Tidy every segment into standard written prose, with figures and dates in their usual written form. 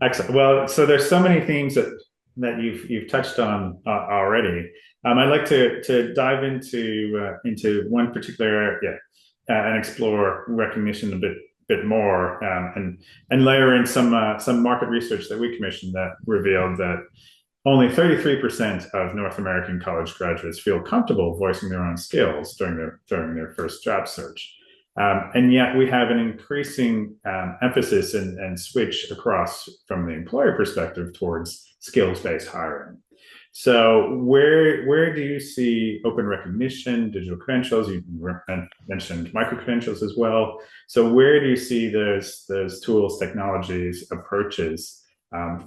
Excellent. Well, so there's so many themes that you've touched on already. I'd like to dive into one particular area and explore recognition a bit more, and layer in some market research that we commissioned that revealed that only 33% of North American college graduates feel comfortable voicing their own skills during their first job search. And yet we have an increasing emphasis and switch across from the employer perspective towards skills-based hiring. So where do you see open recognition, digital credentials? You mentioned micro credentials as well. So where do you see those tools, technologies, approaches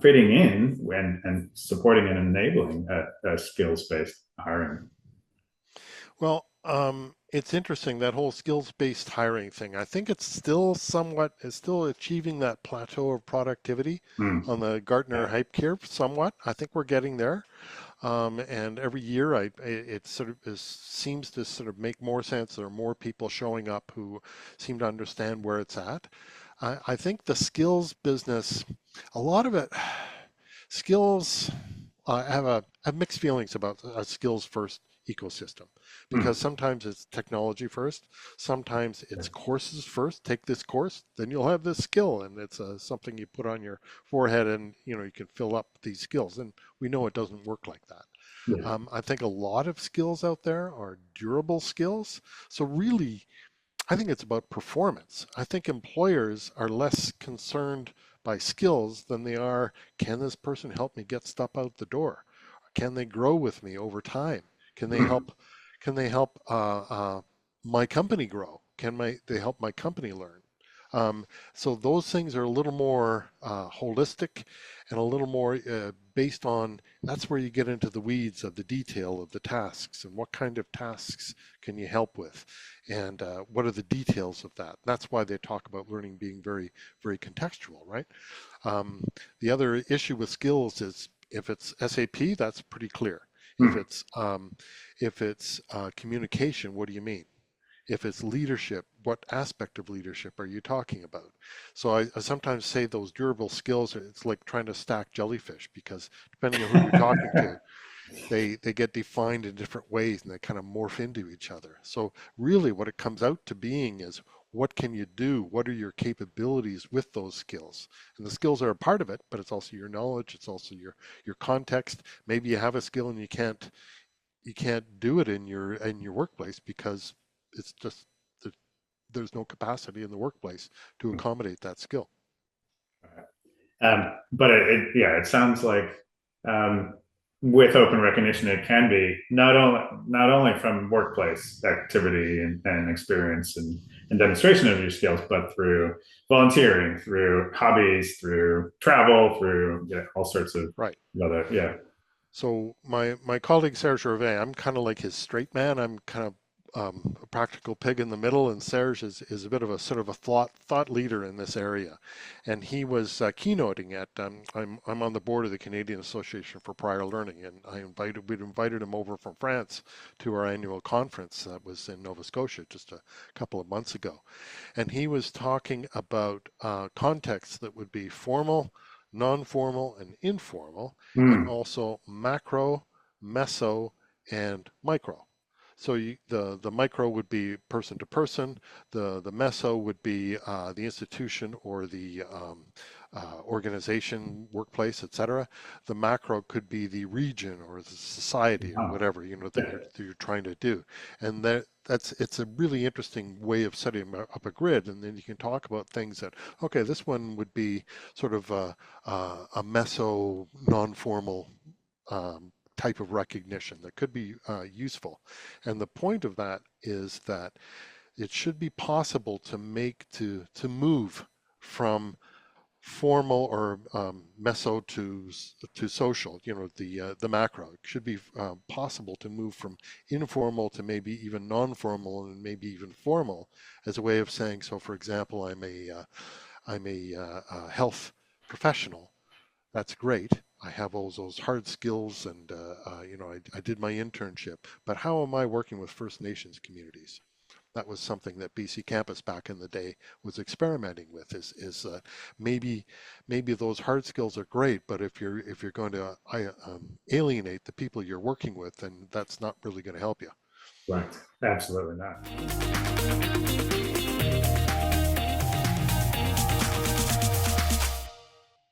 fitting in and supporting and enabling a skills-based hiring? Well, it's interesting that whole skills-based hiring thing. I think it's still achieving that plateau of productivity Mm. on the Gartner Yeah. hype curve somewhat. I think we're getting there. And every year, it sort of seems to sort of make more sense. There are more people showing up who seem to understand where it's at. I think the skills business, a lot of it, skills. I have mixed feelings about a skills first ecosystem because Mm. sometimes it's technology first, sometimes it's courses first. Take this course, then you'll have this skill, and it's something you put on your forehead, and you can fill up these skills. And we know it doesn't work like that. Yeah. I think a lot of skills out there are durable skills. So really, I think it's about performance. I think employers are less concerned by skills than they are, can this person help me get stuff out the door? Can they grow with me over time? Can they Mm. help my company grow? They help my company learn? So those things are a little more holistic and a little more based on, that's where you get into the weeds of the detail of the tasks and what kind of tasks can you help with, and what are the details of that. That's why they talk about learning being very, very contextual, right? Um, the other issue with skills is if it's SAP, that's pretty clear. If Mm. it's communication, what do you mean? If it's leadership, what aspect of leadership are you talking about? So I sometimes say those durable skills, it's like trying to stack jellyfish because depending on who you're talking to, they get defined in different ways and they kind of morph into each other. So really what it comes out to being is what can you do? What are your capabilities with those skills? And the skills are a part of it, but it's also your knowledge, it's also your context. Maybe you have a skill and you can't do it in your workplace because it's just there's no capacity in the workplace to accommodate that skill. But yeah, it sounds like um, with open recognition, it can be not only from workplace activity and experience and demonstration of your skills, but through volunteering, through hobbies, through travel, through all sorts of Right. other, yeah. So my colleague Serge Gervais, I'm kind of like his straight man. I'm kind of a practical pig in the middle, and Serge is a bit of a sort of a thought leader in this area, and he was keynoting at. I'm on the board of the Canadian Association for Prior Learning, and we'd invited him over from France to our annual conference that was in Nova Scotia just a couple of months ago, and he was talking about contexts that would be formal, non-formal, and informal, and Mm. also macro, meso, and micro. So the micro would be person to person. The meso would be the institution or the organization, workplace, etc. The macro could be the region or the society or Oh, whatever that you're trying to do. And it's a really interesting way of setting up a grid. And then you can talk about things that, okay, this one would be sort of a meso non-formal type of recognition that could be useful. And the point of that is that it should be possible to move from formal or meso to social. The macro. It should be possible to move from informal to maybe even non-formal and maybe even formal as a way of saying. So, for example, I'm a health professional. That's great. I have all those hard skills, and I did my internship. But how am I working with First Nations communities? That was something that BC Campus back in the day was experimenting with. Maybe maybe those hard skills are great, but if you're going to alienate the people you're working with, then that's not really going to help you. Right. Absolutely not.